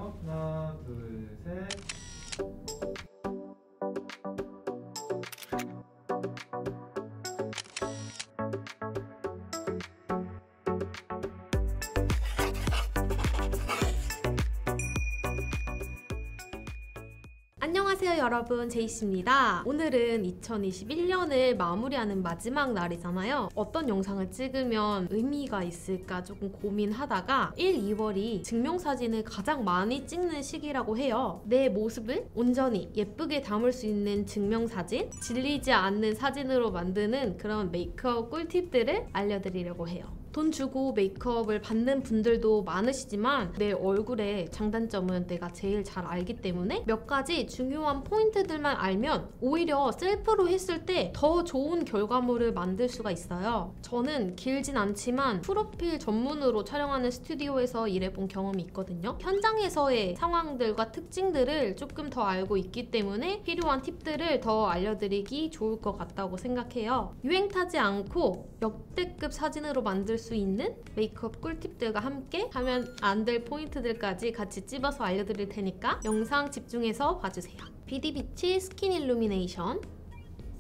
할게요. 하나, 둘, 셋. 안녕하세요 여러분, 제이씨입니다. 오늘은 2021년을 마무리하는 마지막 날이잖아요. 어떤 영상을 찍으면 의미가 있을까 조금 고민하다가 1, 2월이 증명사진을 가장 많이 찍는 시기라고 해요. 내 모습을 온전히 예쁘게 담을 수 있는 증명사진, 질리지 않는 사진으로 만드는 그런 메이크업 꿀팁들을 알려드리려고 해요. 돈 주고 메이크업을 받는 분들도 많으시지만 내 얼굴의 장단점은 내가 제일 잘 알기 때문에 몇 가지 중요한 포인트들만 알면 오히려 셀프로 했을 때 더 좋은 결과물을 만들 수가 있어요. 저는 길진 않지만 프로필 전문으로 촬영하는 스튜디오에서 일해본 경험이 있거든요. 현장에서의 상황들과 특징들을 조금 더 알고 있기 때문에 필요한 팁들을 더 알려드리기 좋을 것 같다고 생각해요. 유행 타지 않고 역대급 사진으로 만들 수 있는 메이크업 꿀팁들과 함께 하면 안 될 포인트들까지 같이 찝어서 알려드릴 테니까 영상 집중해서 봐주세요. 비디비치 스킨 일루미네이션,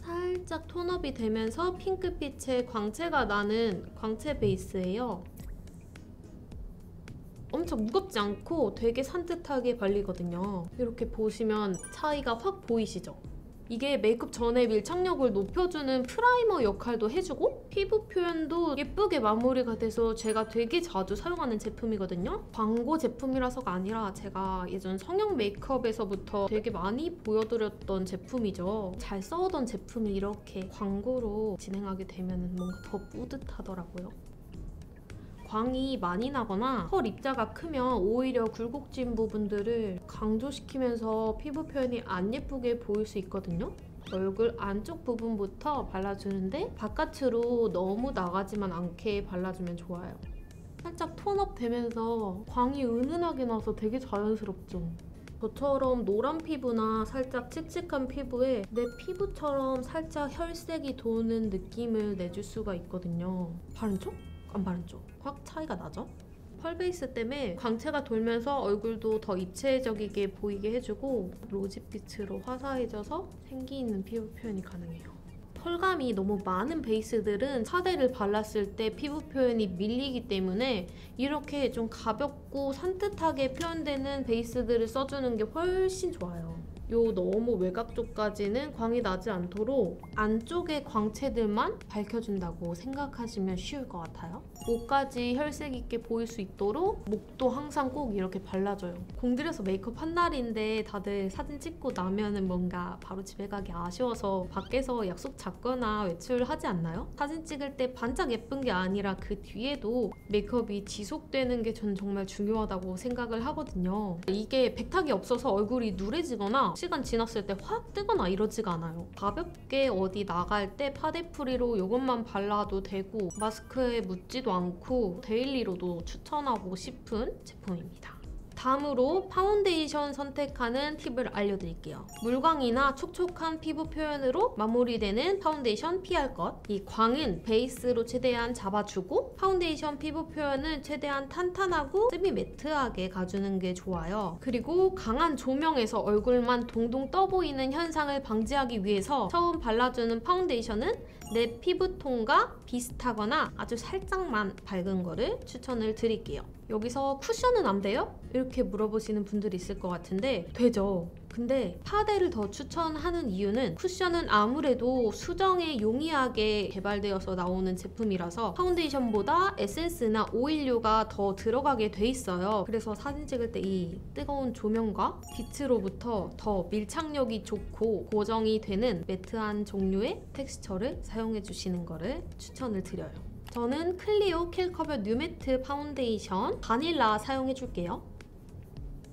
살짝 톤업이 되면서 핑크빛의 광채가 나는 광채 베이스예요. 엄청 무겁지 않고 되게 산뜻하게 발리거든요. 이렇게 보시면 차이가 확 보이시죠? 이게 메이크업 전에 밀착력을 높여주는 프라이머 역할도 해주고 피부 표현도 예쁘게 마무리가 돼서 제가 되게 자주 사용하는 제품이거든요. 광고 제품이라서가 아니라 제가 예전 성형 메이크업에서부터 되게 많이 보여드렸던 제품이죠. 잘 써오던 제품이 이렇게 광고로 진행하게 되면 뭔가 더 뿌듯하더라고요. 광이 많이 나거나 털 입자가 크면 오히려 굴곡진 부분들을 강조시키면서 피부 표현이 안 예쁘게 보일 수 있거든요. 얼굴 안쪽 부분부터 발라주는데 바깥으로 너무 나가지만 않게 발라주면 좋아요. 살짝 톤업 되면서 광이 은은하게 나서 되게 자연스럽죠. 저처럼 노란 피부나 살짝 칙칙한 피부에 내 피부처럼 살짝 혈색이 도는 느낌을 내줄 수가 있거든요. 바른 쪽? 안 바른 쪽 확 차이가 나죠? 펄 베이스 때문에 광채가 돌면서 얼굴도 더 입체적이게 보이게 해주고 로지빛으로 화사해져서 생기 있는 피부 표현이 가능해요. 펄감이 너무 많은 베이스들은 차대를 발랐을 때 피부 표현이 밀리기 때문에 이렇게 좀 가볍고 산뜻하게 표현되는 베이스들을 써주는 게 훨씬 좋아요. 요 너무 외곽 쪽까지는 광이 나지 않도록 안쪽의 광채들만 밝혀준다고 생각하시면 쉬울 것 같아요. 목까지 혈색 있게 보일 수 있도록 목도 항상 꼭 이렇게 발라줘요. 공들여서 메이크업 한 날인데 다들 사진 찍고 나면은 뭔가 바로 집에 가기 아쉬워서 밖에서 약속 잡거나 외출하지 않나요? 사진 찍을 때 반짝 예쁜 게 아니라 그 뒤에도 메이크업이 지속되는 게 전 정말 중요하다고 생각을 하거든요. 이게 백탁이 없어서 얼굴이 누래지거나 시간 지났을 때 확 뜨거나 이러지가 않아요. 가볍게 어디 나갈 때 파데프리로 이것만 발라도 되고 마스크에 묻지도 않고 데일리로도 추천하고 싶은 제품입니다. 다음으로 파운데이션 선택하는 팁을 알려드릴게요. 물광이나 촉촉한 피부 표현으로 마무리되는 파운데이션 피할 것. 이 광은 베이스로 최대한 잡아주고 파운데이션 피부 표현은 최대한 탄탄하고 세미 매트하게 가주는 게 좋아요. 그리고 강한 조명에서 얼굴만 동동 떠 보이는 현상을 방지하기 위해서 처음 발라주는 파운데이션은 내 피부톤과 비슷하거나 아주 살짝만 밝은 거를 추천을 드릴게요. 여기서 쿠션은 안 돼요? 이렇게 물어보시는 분들이 있을 것 같은데 되죠. 근데 파데를 더 추천하는 이유는 쿠션은 아무래도 수정에 용이하게 개발되어서 나오는 제품이라서 파운데이션보다 에센스나 오일류가 더 들어가게 돼 있어요. 그래서 사진 찍을 때 이 뜨거운 조명과 빛으로부터 더 밀착력이 좋고 고정이 되는 매트한 종류의 텍스처를 사용해 주시는 거를 추천을 드려요. 저는 클리오 킬커버 뉴매트 파운데이션 바닐라 사용해줄게요.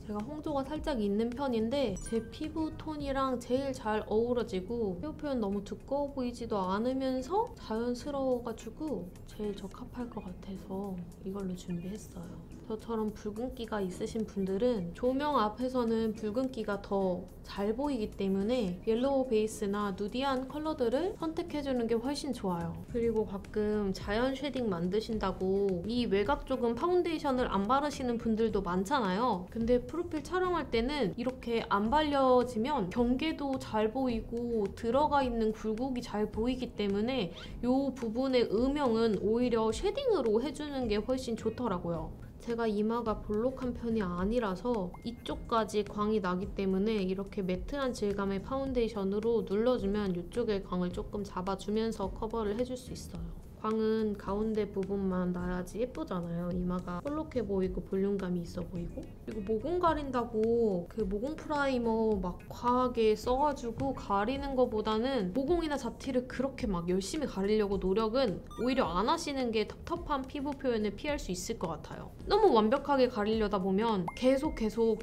제가 홍조가 살짝 있는 편인데 제 피부 톤이랑 제일 잘 어우러지고 피부 표현 너무 두꺼워 보이지도 않으면서 자연스러워가지고 제일 적합할 것 같아서 이걸로 준비했어요. 저처럼 붉은기가 있으신 분들은 조명 앞에서는 붉은기가 더 잘 보이기 때문에 옐로우 베이스나 누디한 컬러들을 선택해주는 게 훨씬 좋아요. 그리고 가끔 자연 쉐딩 만드신다고 이 외곽 쪽은 파운데이션을 안 바르시는 분들도 많잖아요. 근데 프로필 촬영할 때는 이렇게 안 발려지면 경계도 잘 보이고 들어가 있는 굴곡이 잘 보이기 때문에 이 부분의 음영은 오히려 쉐딩으로 해주는 게 훨씬 좋더라고요. 제가 이마가 볼록한 편이 아니라서 이쪽까지 광이 나기 때문에 이렇게 매트한 질감의 파운데이션으로 눌러주면 이쪽의 광을 조금 잡아주면서 커버를 해줄 수 있어요. 광은 가운데 부분만 나야지 예쁘잖아요. 이마가 볼록해 보이고 볼륨감이 있어 보이고. 그리고 모공 가린다고 그 모공 프라이머 막 과하게 써가지고 가리는 것보다는 모공이나 잡티를 그렇게 막 열심히 가리려고 노력은 오히려 안 하시는 게 텁텁한 피부 표현을 피할 수 있을 것 같아요. 너무 완벽하게 가리려다 보면 계속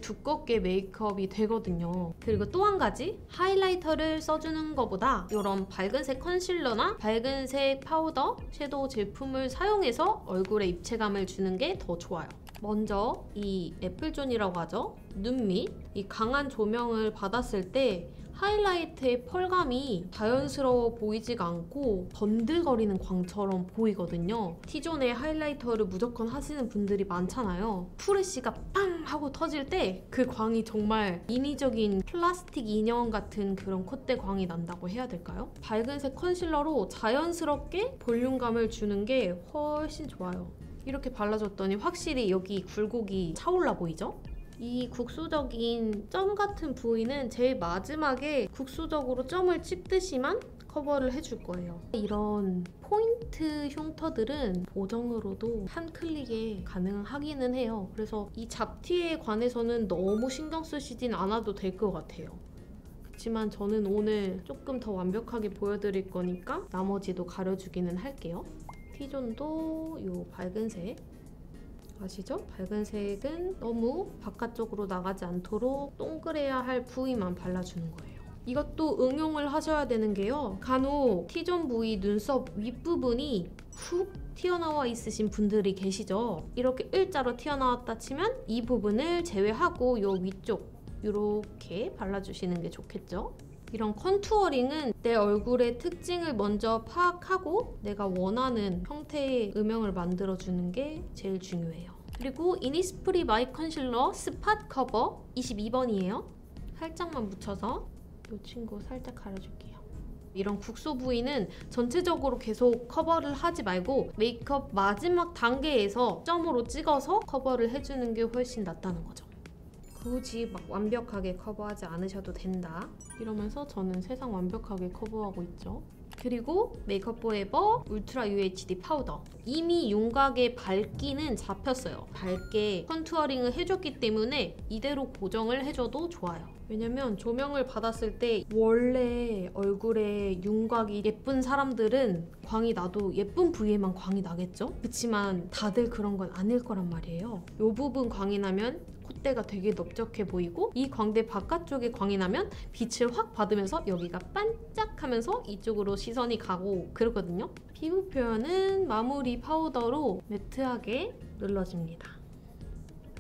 두껍게 메이크업이 되거든요. 그리고 또 한 가지, 하이라이터를 써주는 것보다 이런 밝은색 컨실러나 밝은색 파우더, 섀도우 제품을 사용해서 얼굴에 입체감을 주는 게 더 좋아요. 먼저 이 애플존이라고 하죠. 눈 밑 이 강한 조명을 받았을 때 하이라이트의 펄감이 자연스러워 보이지가 않고 번들거리는 광처럼 보이거든요. T존의 하이라이터를 무조건 하시는 분들이 많잖아요. 프레쉬가 빵 하고 터질 때 그 광이 정말 인위적인 플라스틱 인형 같은 그런 콧대 광이 난다고 해야 될까요? 밝은색 컨실러로 자연스럽게 볼륨감을 주는 게 훨씬 좋아요. 이렇게 발라줬더니 확실히 여기 굴곡이 차올라 보이죠? 이 국소적인 점 같은 부위는 제일 마지막에 국소적으로 점을 찍듯이만 커버를 해줄 거예요. 이런 포인트 흉터들은 보정으로도 한 클릭에 가능하기는 해요. 그래서 이 잡티에 관해서는 너무 신경 쓰시진 않아도 될 것 같아요. 그렇지만 저는 오늘 조금 더 완벽하게 보여드릴 거니까 나머지도 가려주기는 할게요. T존도 이 밝은색 아시죠? 밝은색은 너무 바깥쪽으로 나가지 않도록 동그래야 할 부위만 발라주는 거예요. 이것도 응용을 하셔야 되는 게요. 간혹 T존 부위 눈썹 윗부분이 훅 튀어나와 있으신 분들이 계시죠? 이렇게 일자로 튀어나왔다 치면 이 부분을 제외하고 이 위쪽 이렇게 발라주시는 게 좋겠죠? 이런 컨투어링은 내 얼굴의 특징을 먼저 파악하고 내가 원하는 형태의 음영을 만들어주는 게 제일 중요해요. 그리고 이니스프리 마이 컨실러 스팟 커버 22번이에요. 살짝만 묻혀서 이 친구 살짝 가려줄게요. 이런 국소 부위는 전체적으로 계속 커버를 하지 말고 메이크업 마지막 단계에서 점으로 찍어서 커버를 해주는 게 훨씬 낫다는 거죠. 굳이 막 완벽하게 커버하지 않으셔도 된다. 이러면서 저는 세상 완벽하게 커버하고 있죠. 그리고 메이크업 포에버 울트라 UHD 파우더. 이미 윤곽의 밝기는 잡혔어요. 밝게 컨투어링을 해줬기 때문에 이대로 고정을 해줘도 좋아요. 왜냐면 조명을 받았을 때 원래 얼굴에 윤곽이 예쁜 사람들은 광이 나도 예쁜 부위에만 광이 나겠죠? 그치만 다들 그런 건 아닐 거란 말이에요. 이 부분 광이 나면 콧대가 되게 넓적해 보이고 이 광대 바깥쪽에 광이 나면 빛을 확 받으면서 여기가 반짝하면서 이쪽으로 시선이 가고 그러거든요. 피부 표현은 마무리 파우더로 매트하게 눌러줍니다.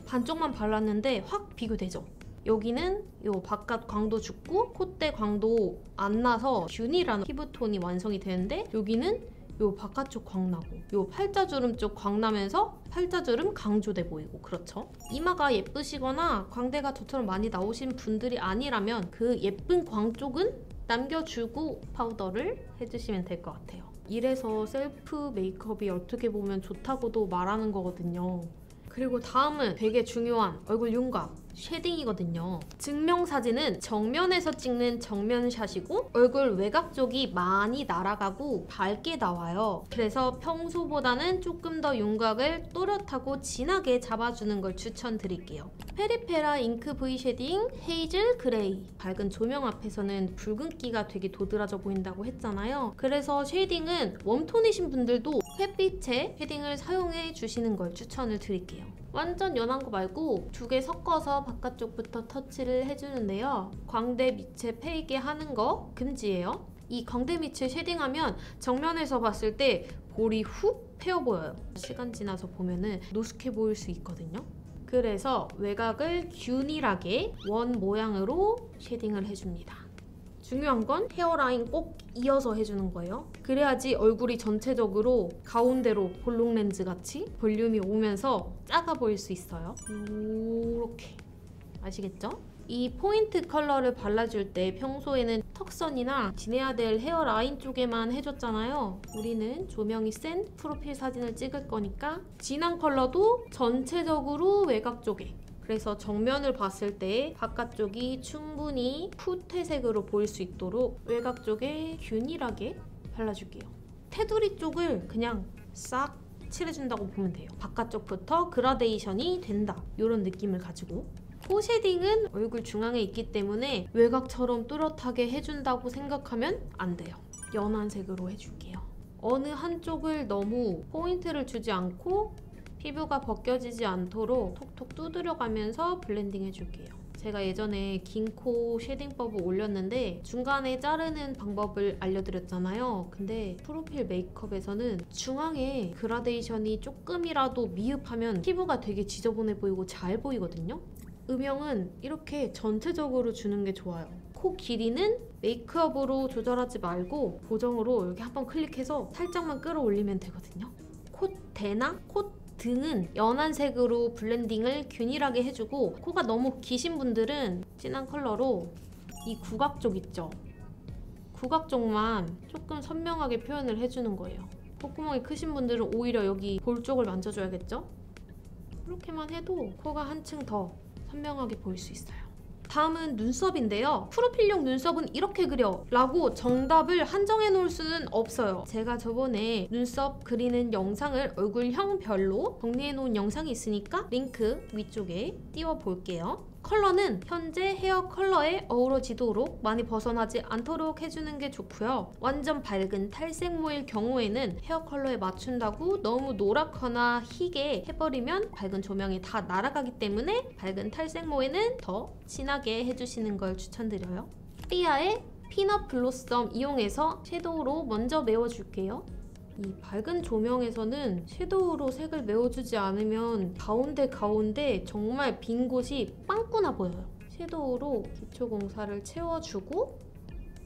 반쪽만 발랐는데 확 비교되죠? 여기는 이 바깥 광도 죽고 콧대 광도 안 나서 균일한 피부톤이 완성이 되는데 여기는 요 바깥쪽 광나고 요 팔자주름 쪽 광나면서 팔자주름 강조돼 보이고 그렇죠? 이마가 예쁘시거나 광대가 저처럼 많이 나오신 분들이 아니라면 그 예쁜 광 쪽은 남겨주고 파우더를 해주시면 될 것 같아요. 이래서 셀프 메이크업이 어떻게 보면 좋다고도 말하는 거거든요. 그리고 다음은 되게 중요한 얼굴 윤곽 쉐딩이거든요. 증명사진은 정면에서 찍는 정면샷이고 얼굴 외곽 쪽이 많이 날아가고 밝게 나와요. 그래서 평소보다는 조금 더 윤곽을 또렷하고 진하게 잡아주는 걸 추천드릴게요. 페리페라 잉크 V 쉐딩 헤이즐 그레이. 밝은 조명 앞에서는 붉은기가 되게 도드라져 보인다고 했잖아요. 그래서 쉐딩은 웜톤이신 분들도 햇빛에 쉐딩을 사용해 주시는 걸 추천을 드릴게요. 완전 연한 거 말고 두 개 섞어서 바깥쪽부터 터치를 해주는데요. 광대 밑에 패이게 하는 거 금지예요. 이 광대 밑을 쉐딩하면 정면에서 봤을 때 볼이 훅 패여 보여요. 시간 지나서 보면은 노숙해 보일 수 있거든요. 그래서 외곽을 균일하게 원 모양으로 쉐딩을 해줍니다. 중요한 건 헤어라인 꼭 이어서 해주는 거예요. 그래야지 얼굴이 전체적으로 가운데로 볼록 렌즈 같이 볼륨이 오면서 작아 보일 수 있어요. 이렇게 아시겠죠? 이 포인트 컬러를 발라줄 때 평소에는 턱선이나 지내야 될 헤어라인 쪽에만 해줬잖아요. 우리는 조명이 센 프로필 사진을 찍을 거니까 진한 컬러도 전체적으로 외곽 쪽에, 그래서 정면을 봤을 때 바깥쪽이 충분히 푸퇴색으로 보일 수 있도록 외곽 쪽에 균일하게 발라줄게요. 테두리 쪽을 그냥 싹 칠해준다고 보면 돼요. 바깥쪽부터 그라데이션이 된다, 이런 느낌을 가지고. 코 쉐딩은 얼굴 중앙에 있기 때문에 외곽처럼 뚜렷하게 해준다고 생각하면 안 돼요. 연한 색으로 해줄게요. 어느 한쪽을 너무 포인트를 주지 않고 피부가 벗겨지지 않도록 톡톡 두드려가면서 블렌딩 해줄게요. 제가 예전에 긴 코 쉐딩법을 올렸는데 중간에 자르는 방법을 알려드렸잖아요. 근데 프로필 메이크업에서는 중앙에 그라데이션이 조금이라도 미흡하면 피부가 되게 지저분해 보이고 잘 보이거든요. 음영은 이렇게 전체적으로 주는 게 좋아요. 코 길이는 메이크업으로 조절하지 말고 보정으로 이렇게 한번 클릭해서 살짝만 끌어올리면 되거든요. 콧대나 콧등은 연한 색으로 블렌딩을 균일하게 해주고, 코가 너무 기신 분들은 진한 컬러로 이 구각 쪽 있죠? 구각 쪽만 조금 선명하게 표현을 해주는 거예요. 콧구멍이 크신 분들은 오히려 여기 볼 쪽을 만져줘야겠죠? 이렇게만 해도 코가 한층 더 선명하게 보일 수 있어요. 다음은 눈썹인데요. 프로필용 눈썹은 이렇게 그려 라고 정답을 한정해 놓을 수는 없어요. 제가 저번에 눈썹 그리는 영상을 얼굴형별로 정리해 놓은 영상이 있으니까 링크 위쪽에 띄워 볼게요. 컬러는 현재 헤어 컬러에 어우러지도록 많이 벗어나지 않도록 해주는 게 좋고요. 완전 밝은 탈색모일 경우에는 헤어 컬러에 맞춘다고 너무 노랗거나 희게 해버리면 밝은 조명이 다 날아가기 때문에 밝은 탈색모에는 더 진하게 해주시는 걸 추천드려요. 삐아의 피넛 블로썸 이용해서 섀도우로 먼저 메워줄게요. 이 밝은 조명에서는 섀도우로 색을 메워주지 않으면 가운데 정말 빈 곳이 빵꾸나 보여요. 섀도우로 기초 공사를 채워주고,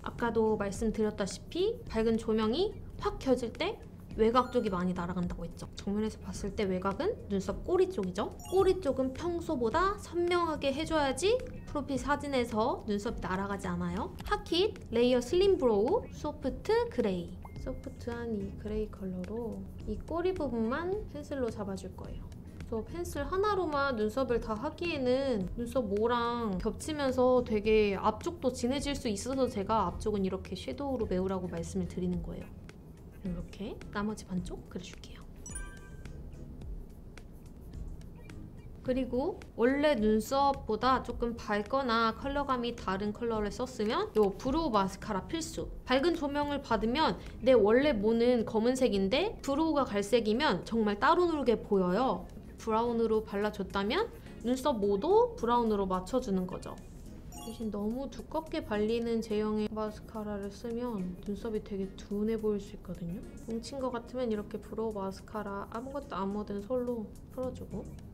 아까도 말씀드렸다시피 밝은 조명이 확 켜질 때 외곽 쪽이 많이 날아간다고 했죠. 정면에서 봤을 때 외곽은 눈썹 꼬리 쪽이죠. 꼬리 쪽은 평소보다 선명하게 해줘야지 프로필 사진에서 눈썹이 날아가지 않아요. 핫킷 레이어 슬림 브로우 소프트 그레이. 소프트한 이 그레이 컬러로 이 꼬리 부분만 펜슬로 잡아줄 거예요. 그래서 펜슬 하나로만 눈썹을 다 하기에는 눈썹 모랑 겹치면서 되게 앞쪽도 진해질 수 있어서 제가 앞쪽은 이렇게 섀도우로 메우라고 말씀을 드리는 거예요. 이렇게 나머지 반쪽 그려줄게요. 그리고 원래 눈썹보다 조금 밝거나 컬러감이 다른 컬러를 썼으면 이 브로우 마스카라 필수. 밝은 조명을 받으면 내 원래 모는 검은색인데 브로우가 갈색이면 정말 따로 놀게 보여요. 브라운으로 발라줬다면 눈썹 모도 브라운으로 맞춰주는 거죠. 대신 너무 두껍게 발리는 제형의 마스카라를 쓰면 눈썹이 되게 둔해 보일 수 있거든요. 뭉친 것 같으면 이렇게 브로우 마스카라 아무것도 안 묻은 솔로 풀어주고,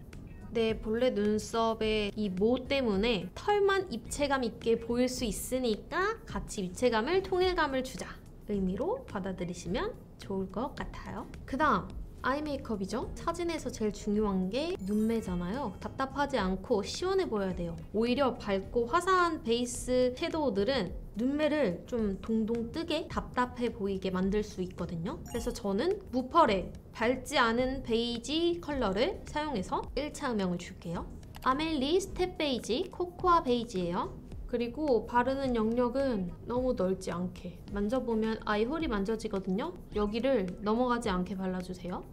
내 본래 눈썹의 이 모 때문에 털만 입체감 있게 보일 수 있으니까 같이 입체감을, 통일감을 주자 의미로 받아들이시면 좋을 것 같아요. 그 다음 아이 메이크업이죠. 사진에서 제일 중요한 게 눈매잖아요. 답답하지 않고 시원해 보여야 돼요. 오히려 밝고 화사한 베이스 섀도우들은 눈매를 좀 동동 뜨게 답답해 보이게 만들 수 있거든요. 그래서 저는 무펄의 밝지 않은 베이지 컬러를 사용해서 1차 음영을 줄게요. 아멜리 스텝 베이지 코코아 베이지예요. 그리고 바르는 영역은 너무 넓지 않게, 만져보면 아이홀이 만져지거든요. 여기를 넘어가지 않게 발라주세요.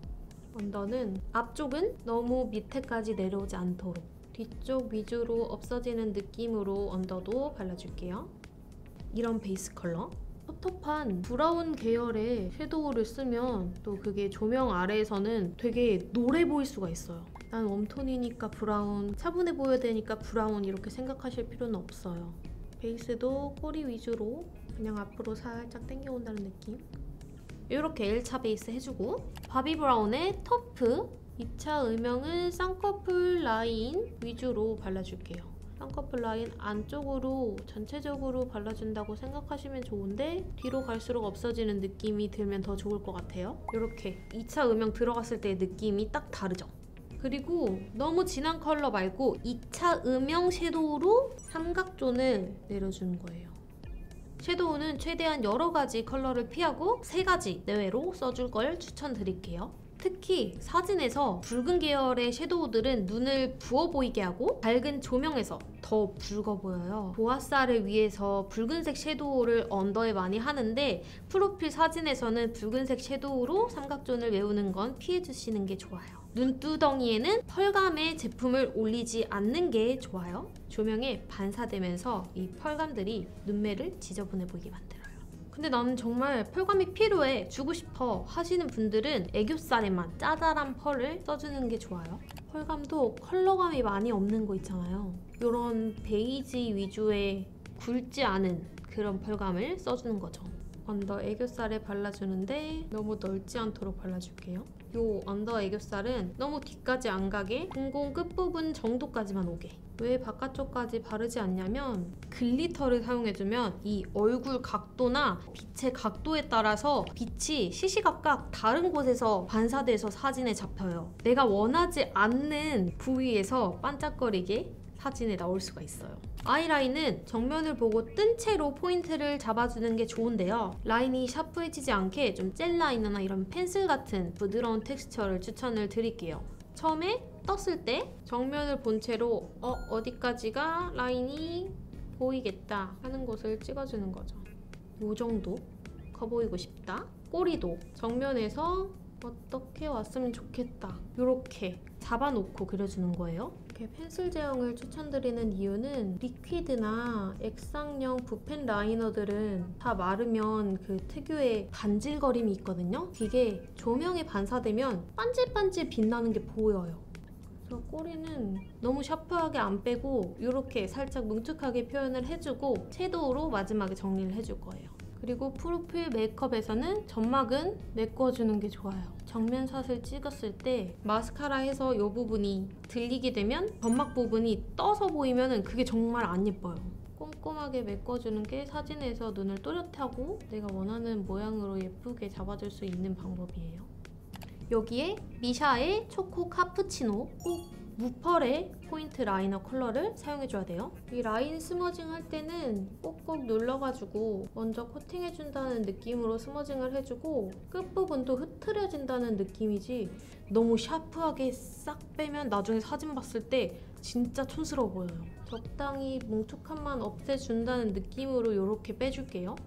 언더는 앞쪽은 너무 밑에까지 내려오지 않도록 뒤쪽 위주로 없어지는 느낌으로 언더도 발라줄게요. 이런 베이스 컬러. 텁텁한 브라운 계열의 섀도우를 쓰면 또 그게 조명 아래에서는 되게 노래 보일 수가 있어요. 난 웜톤이니까 브라운, 차분해 보여야 되니까 브라운 이렇게 생각하실 필요는 없어요. 베이스도 꼬리 위주로 그냥 앞으로 살짝 당겨온다는 느낌. 이렇게 1차 베이스 해주고 바비 브라운의 터프 2차 음영은 쌍꺼풀 라인 위주로 발라줄게요. 쌍꺼풀 라인 안쪽으로 전체적으로 발라준다고 생각하시면 좋은데 뒤로 갈수록 없어지는 느낌이 들면 더 좋을 것 같아요. 이렇게 2차 음영 들어갔을 때의 느낌이 딱 다르죠? 그리고 너무 진한 컬러 말고 2차 음영 섀도우로 삼각존을 내려주는 거예요. 섀도우는 최대한 여러 가지 컬러를 피하고 3가지 내외로 써줄 걸 추천드릴게요. 특히 사진에서 붉은 계열의 섀도우들은 눈을 부어 보이게 하고 밝은 조명에서 더 붉어 보여요. 보아살을 위해서 붉은색 섀도우를 언더에 많이 하는데 프로필 사진에서는 붉은색 섀도우로 삼각존을 메우는 건 피해주시는 게 좋아요. 눈두덩이에는 펄감의 제품을 올리지 않는 게 좋아요. 조명에 반사되면서 이 펄감들이 눈매를 지저분해 보이게 만들어요. 근데 나는 정말 펄감이 필요해, 주고 싶어 하시는 분들은 애교살에만 짜잘한 펄을 써주는 게 좋아요. 펄감도 컬러감이 많이 없는 거 있잖아요. 이런 베이지 위주의 굵지 않은 그런 펄감을 써주는 거죠. 언더 애교살에 발라주는데 너무 넓지 않도록 발라줄게요. 이 언더 애교살은 너무 뒤까지 안 가게 공공 끝부분 정도까지만 오게. 왜 바깥쪽까지 바르지 않냐면 글리터를 사용해주면 이 얼굴 각도나 빛의 각도에 따라서 빛이 시시각각 다른 곳에서 반사돼서 사진에 잡혀요. 내가 원하지 않는 부위에서 반짝거리게 사진에 나올 수가 있어요. 아이라인은 정면을 보고 뜬 채로 포인트를 잡아주는 게 좋은데요. 라인이 샤프해지지 않게 좀 젤 라이너나 이런 펜슬 같은 부드러운 텍스처를 추천을 드릴게요. 처음에 떴을 때 정면을 본 채로 어디까지가 라인이 보이겠다 하는 곳을 찍어주는 거죠. 이 정도 커 보이고 싶다. 꼬리도 정면에서 어떻게 왔으면 좋겠다. 이렇게 잡아놓고 그려주는 거예요. 이렇게 펜슬 제형을 추천드리는 이유는 리퀴드나 액상형 붓펜 라이너들은 다 마르면 그 특유의 반질거림이 있거든요. 이게 조명에 반사되면 반질반질 빛나는 게 보여요. 그래서 꼬리는 너무 샤프하게 안 빼고 이렇게 살짝 뭉툭하게 표현을 해주고 섀도우로 마지막에 정리를 해줄 거예요. 그리고 프로필 메이크업에서는 점막은 메꿔주는 게 좋아요. 정면샷을 찍었을 때 마스카라 해서 이 부분이 들리게 되면 점막 부분이 떠서 보이면 그게 정말 안 예뻐요. 꼼꼼하게 메꿔주는 게 사진에서 눈을 또렷하고 내가 원하는 모양으로 예쁘게 잡아줄 수 있는 방법이에요. 여기에 미샤의 초코 카푸치노 꼭 무펄의 포인트 라이너 컬러를 사용해줘야 돼요. 이 라인 스머징 할 때는 꼭꼭 눌러가지고 먼저 코팅해준다는 느낌으로 스머징을 해주고 끝부분도 흐트려진다는 느낌이지 너무 샤프하게 싹 빼면 나중에 사진 봤을 때 진짜 촌스러워 보여요. 적당히 뭉툭함만 없애준다는 느낌으로 이렇게 빼줄게요.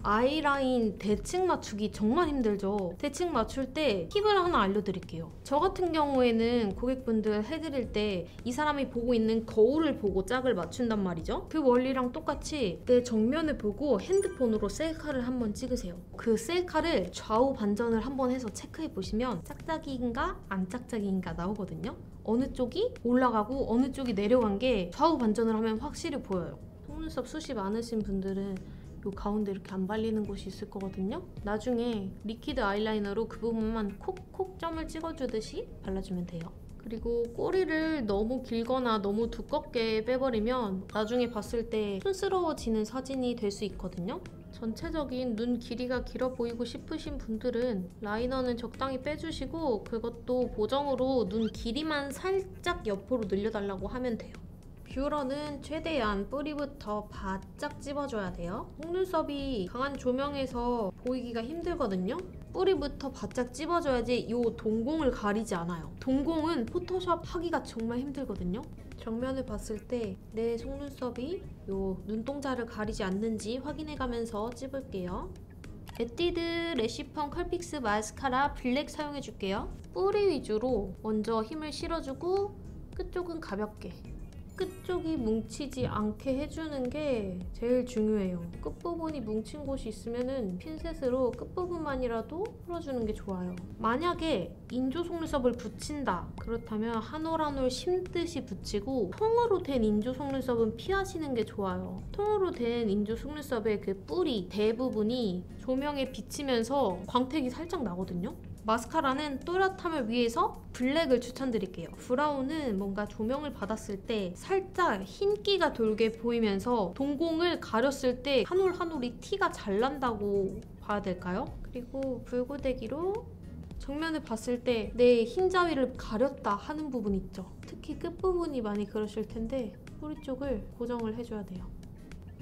아이라인 대칭 맞추기 정말 힘들죠. 대칭 맞출 때 팁을 하나 알려드릴게요. 저 같은 경우에는 고객분들 해드릴 때 이 사람이 보고 있는 거울을 보고 짝을 맞춘단 말이죠. 그 원리랑 똑같이 내 정면을 보고 핸드폰으로 셀카를 한번 찍으세요. 그 셀카를 좌우 반전을 한번 해서 체크해보시면 짝짝이인가 안 짝짝이인가 나오거든요. 어느 쪽이 올라가고 어느 쪽이 내려간 게 좌우 반전을 하면 확실히 보여요. 속눈썹 숱이 많으신 분들은 요 가운데 이렇게 안 발리는 곳이 있을 거거든요. 나중에 리퀴드 아이라이너로 그 부분만 콕콕 점을 찍어주듯이 발라주면 돼요. 그리고 꼬리를 너무 길거나 너무 두껍게 빼버리면 나중에 봤을 때 촌스러워지는 사진이 될 수 있거든요. 전체적인 눈 길이가 길어 보이고 싶으신 분들은 라이너는 적당히 빼주시고 그것도 보정으로 눈 길이만 살짝 옆으로 늘려달라고 하면 돼요. 뷰러는 최대한 뿌리부터 바짝 찝어줘야 돼요. 속눈썹이 강한 조명에서 보이기가 힘들거든요. 뿌리부터 바짝 찝어줘야지 이 동공을 가리지 않아요. 동공은 포토샵 하기가 정말 힘들거든요. 정면을 봤을 때 내 속눈썹이 이 눈동자를 가리지 않는지 확인해가면서 찝을게요. 에뛰드 래쉬펌 컬픽스 마스카라 블랙 사용해줄게요. 뿌리 위주로 먼저 힘을 실어주고 끝쪽은 가볍게 끝쪽이 뭉치지 않게 해주는 게 제일 중요해요. 끝부분이 뭉친 곳이 있으면은 핀셋으로 끝부분만이라도 풀어주는 게 좋아요. 만약에 인조 속눈썹을 붙인다 그렇다면 한 올 한 올 심듯이 붙이고 통으로 된 인조 속눈썹은 피하시는 게 좋아요. 통으로 된 인조 속눈썹의 그 뿌리 대부분이 조명에 비치면서 광택이 살짝 나거든요. 마스카라는 또렷함을 위해서 블랙을 추천드릴게요. 브라운은 뭔가 조명을 받았을 때 살짝 흰기가 돌게 보이면서 동공을 가렸을 때 한 올 한 올이 티가 잘 난다고 봐야 될까요? 그리고 붉고데기로 정면을 봤을 때 내 흰자위를 가렸다 하는 부분 있죠. 특히 끝부분이 많이 그러실 텐데 뿌리 쪽을 고정을 해줘야 돼요.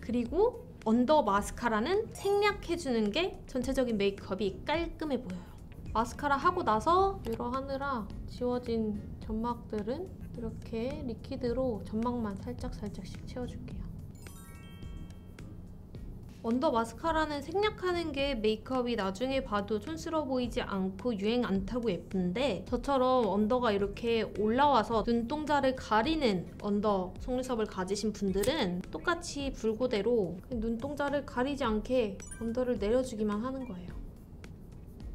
그리고 언더 마스카라는 생략해주는 게 전체적인 메이크업이 깔끔해 보여요. 마스카라 하고 나서 뷰러 하느라 지워진 점막들은 이렇게 리퀴드로 점막만 살짝씩 채워줄게요. 언더 마스카라는 생략하는 게 메이크업이 나중에 봐도 촌스러워 보이지 않고 유행 안 타고 예쁜데 저처럼 언더가 이렇게 올라와서 눈동자를 가리는 언더 속눈썹을 가지신 분들은 똑같이 붉고대로 눈동자를 가리지 않게 언더를 내려주기만 하는 거예요.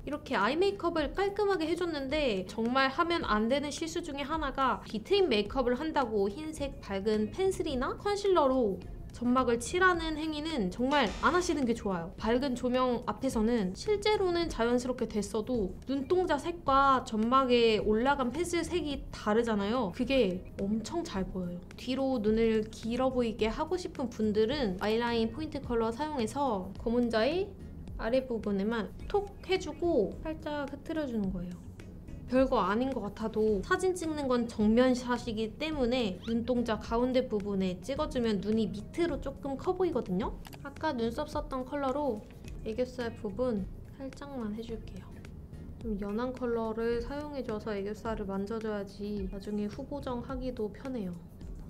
이렇게 아이 메이크업을 깔끔하게 해줬는데 정말 하면 안 되는 실수 중에 하나가 비트인 메이크업을 한다고 흰색 밝은 펜슬이나 컨실러로 점막을 칠하는 행위는 정말 안 하시는 게 좋아요. 밝은 조명 앞에서는 실제로는 자연스럽게 됐어도 눈동자 색과 점막에 올라간 펜슬 색이 다르잖아요. 그게 엄청 잘 보여요. 뒤로 눈을 길어 보이게 하고 싶은 분들은 아이라인 포인트 컬러 사용해서 검은자의 아랫부분에만 톡 해주고 살짝 흐트려주는 거예요. 별거 아닌 것 같아도 사진 찍는 건 정면샷이기 때문에 눈동자 가운데 부분에 찍어주면 눈이 밑으로 조금 커 보이거든요. 아까 눈썹 썼던 컬러로 애교살 부분 살짝만 해줄게요. 좀 연한 컬러를 사용해줘서 애교살을 만져줘야지 나중에 후보정 하기도 편해요.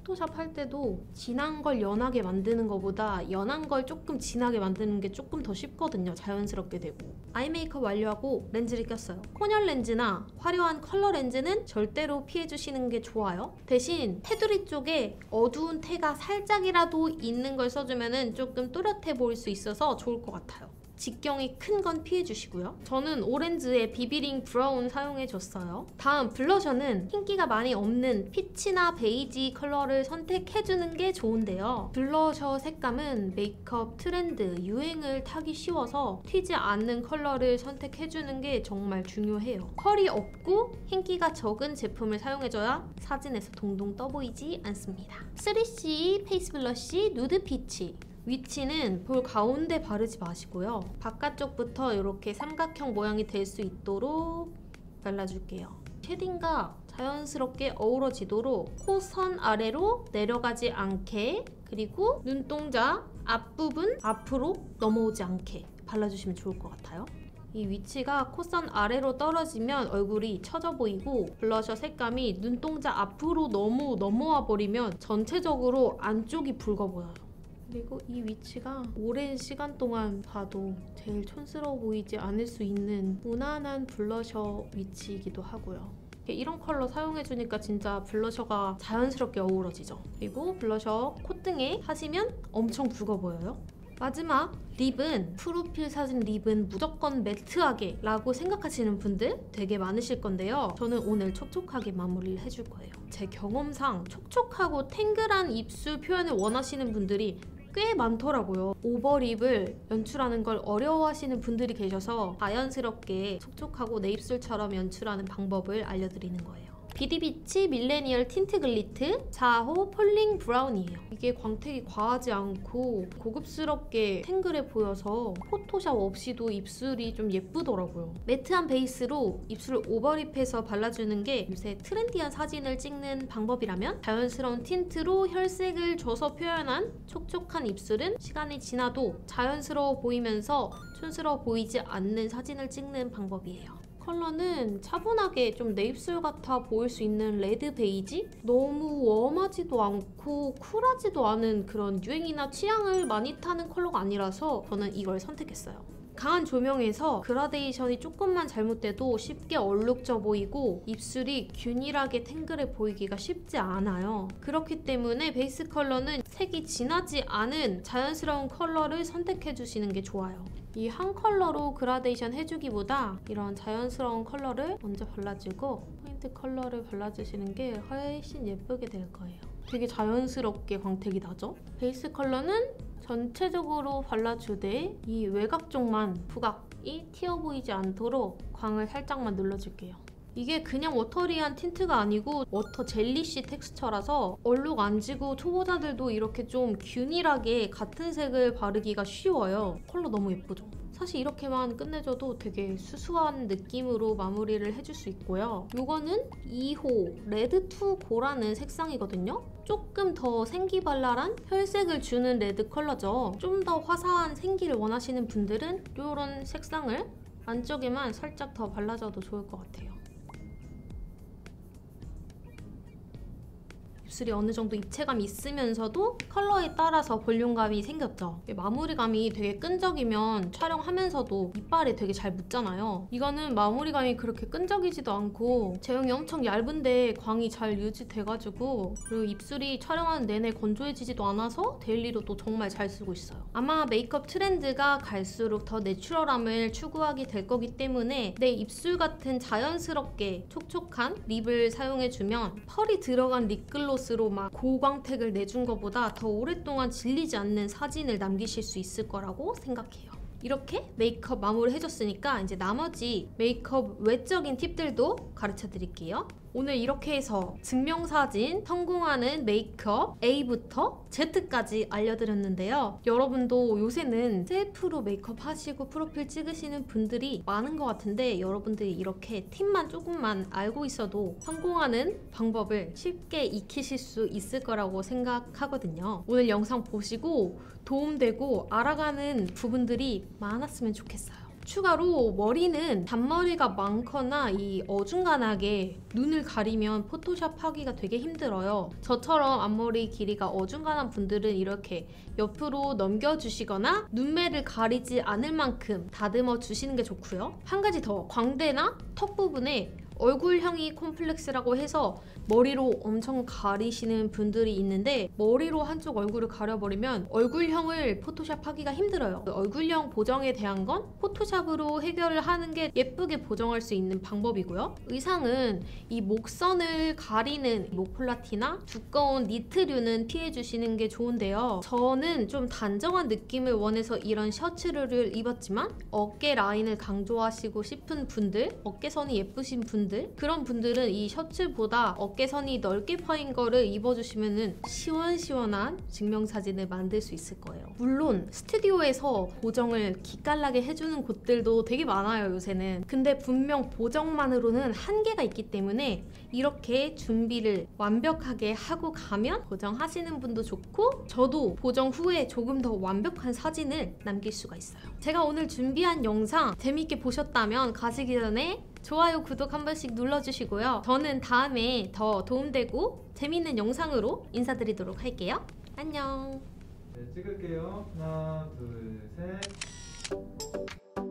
포토샵 할 때도 진한 걸 연하게 만드는 것보다 연한 걸 조금 진하게 만드는 게 조금 더 쉽거든요. 자연스럽게 되고. 아이 메이크업 완료하고 렌즈를 꼈어요. 코넬 렌즈나 화려한 컬러 렌즈는 절대로 피해주시는 게 좋아요. 대신 테두리 쪽에 어두운 태가 살짝이라도 있는 걸 써주면 조금 또렷해 보일 수 있어서 좋을 것 같아요. 직경이 큰 건 피해주시고요. 저는 오렌즈의 비비링 브라운 사용해줬어요. 다음 블러셔는 흰기가 많이 없는 피치나 베이지 컬러를 선택해주는 게 좋은데요. 블러셔 색감은 메이크업 트렌드, 유행을 타기 쉬워서 튀지 않는 컬러를 선택해주는 게 정말 중요해요. 컬이 없고 흰기가 적은 제품을 사용해줘야 사진에서 동동 떠보이지 않습니다. 3C 페이스 블러쉬 누드 피치. 위치는 볼 가운데 바르지 마시고요. 바깥쪽부터 이렇게 삼각형 모양이 될 수 있도록 발라줄게요. 쉐딩과 자연스럽게 어우러지도록 코선 아래로 내려가지 않게 그리고 눈동자 앞부분 앞으로 넘어오지 않게 발라주시면 좋을 것 같아요. 이 위치가 콧선 아래로 떨어지면 얼굴이 처져 보이고 블러셔 색감이 눈동자 앞으로 너무 넘어와 버리면 전체적으로 안쪽이 붉어 보여요. 그리고 이 위치가 오랜 시간 동안 봐도 제일 촌스러워 보이지 않을 수 있는 무난한 블러셔 위치이기도 하고요. 이런 컬러 사용해주니까 진짜 블러셔가 자연스럽게 어우러지죠. 그리고 블러셔 콧등에 하시면 엄청 붉어 보여요. 마지막 립은 프로필 사진 립은 무조건 매트하게 라고 생각하시는 분들 되게 많으실 건데요. 저는 오늘 촉촉하게 마무리를 해줄 거예요. 제 경험상 촉촉하고 탱글한 입술 표현을 원하시는 분들이 꽤 많더라고요. 오버립을 연출하는 걸 어려워하시는 분들이 계셔서 자연스럽게 촉촉하고 내 입술처럼 연출하는 방법을 알려드리는 거예요. 비디비치 밀레니얼 틴트 글리트 4호 폴링 브라운이에요. 이게 광택이 과하지 않고 고급스럽게 탱글해 보여서 포토샵 없이도 입술이 좀 예쁘더라고요. 매트한 베이스로 입술을 오버립해서 발라주는 게 요새 트렌디한 사진을 찍는 방법이라면 자연스러운 틴트로 혈색을 줘서 표현한 촉촉한 입술은 시간이 지나도 자연스러워 보이면서 촌스러워 보이지 않는 사진을 찍는 방법이에요. 컬러는 차분하게 좀 내 입술 같아 보일 수 있는 레드 베이지? 너무 웜하지도 않고 쿨하지도 않은 그런 유행이나 취향을 많이 타는 컬러가 아니라서 저는 이걸 선택했어요. 강한 조명에서 그라데이션이 조금만 잘못돼도 쉽게 얼룩져 보이고 입술이 균일하게 탱글해 보이기가 쉽지 않아요. 그렇기 때문에 베이스 컬러는 색이 진하지 않은 자연스러운 컬러를 선택해 주시는 게 좋아요. 이 한 컬러로 그라데이션 해주기보다 이런 자연스러운 컬러를 먼저 발라주고 포인트 컬러를 발라주시는 게 훨씬 예쁘게 될 거예요. 되게 자연스럽게 광택이 나죠? 베이스 컬러는 전체적으로 발라주되 이 외곽 쪽만 부각이 튀어 보이지 않도록 광을 살짝만 눌러줄게요. 이게 그냥 워터리한 틴트가 아니고 워터 젤리쉬 텍스처라서 얼룩 안 지고 초보자들도 이렇게 좀 균일하게 같은 색을 바르기가 쉬워요. 컬러 너무 예쁘죠? 사실 이렇게만 끝내줘도 되게 수수한 느낌으로 마무리를 해줄 수 있고요. 이거는 2호 레드2 고라는 색상이거든요. 조금 더 생기발랄한 혈색을 주는 레드 컬러죠. 좀 더 화사한 생기를 원하시는 분들은 이런 색상을 안쪽에만 살짝 더 발라줘도 좋을 것 같아요. 입술이 어느 정도 입체감이 있으면서도 컬러에 따라서 볼륨감이 생겼죠. 마무리감이 되게 끈적이면 촬영하면서도 이빨에 되게 잘 묻잖아요. 이거는 마무리감이 그렇게 끈적이지도 않고 제형이 엄청 얇은데 광이 잘 유지돼가지고 그리고 입술이 촬영하는 내내 건조해지지도 않아서 데일리로도 정말 잘 쓰고 있어요. 아마 메이크업 트렌드가 갈수록 더 내추럴함을 추구하게 될 거기 때문에 내 입술 같은 자연스럽게 촉촉한 립을 사용해주면 펄이 들어간 립글로스 으로 막 고광택을 내준 것보다 더 오랫동안 질리지 않는 사진을 남기실 수 있을 거라고 생각해요. 이렇게 메이크업 마무리 해줬으니까 이제 나머지 메이크업 외적인 팁들도 가르쳐 드릴게요. 오늘 이렇게 해서 증명사진 성공하는 메이크업 A부터 Z까지 알려드렸는데요. 여러분도 요새는 셀프로 메이크업 하시고 프로필 찍으시는 분들이 많은 것 같은데 여러분들이 이렇게 팁만 조금만 알고 있어도 성공하는 방법을 쉽게 익히실 수 있을 거라고 생각하거든요. 오늘 영상 보시고 도움되고 알아가는 부분들이 많았으면 좋겠어요. 추가로 머리는 단머리가 많거나 이 어중간하게 눈을 가리면 포토샵 하기가 되게 힘들어요. 저처럼 앞머리 길이가 어중간한 분들은 이렇게 옆으로 넘겨주시거나 눈매를 가리지 않을 만큼 다듬어 주시는 게 좋고요. 한 가지 더, 광대나 턱 부분에 얼굴형이 콤플렉스라고 해서 머리로 엄청 가리시는 분들이 있는데 머리로 한쪽 얼굴을 가려버리면 얼굴형을 포토샵 하기가 힘들어요. 얼굴형 보정에 대한 건 포토샵으로 해결을 하는 게 예쁘게 보정할 수 있는 방법이고요. 의상은 이 목선을 가리는 모폴라티나 두꺼운 니트류는 피해주시는 게 좋은데요. 저는 좀 단정한 느낌을 원해서 이런 셔츠를 입었지만 어깨 라인을 강조하시고 싶은 분들, 어깨선이 예쁘신 분들 그런 분들은 이 셔츠보다 어깨선이 넓게 파인 거를 입어주시면 시원시원한 증명사진을 만들 수 있을 거예요. 물론 스튜디오에서 보정을 기깔나게 해주는 곳들도 되게 많아요, 요새는. 근데 분명 보정만으로는 한계가 있기 때문에 이렇게 준비를 완벽하게 하고 가면 보정하시는 분도 좋고 저도 보정 후에 조금 더 완벽한 사진을 남길 수가 있어요. 제가 오늘 준비한 영상 재밌게 보셨다면 가시기 전에 좋아요, 구독 한 번씩 눌러주시고요. 저는 다음에 더 도움되고 재밌는 영상으로 인사드리도록 할게요. 안녕. 네, 찍을게요. 하나, 둘, 셋.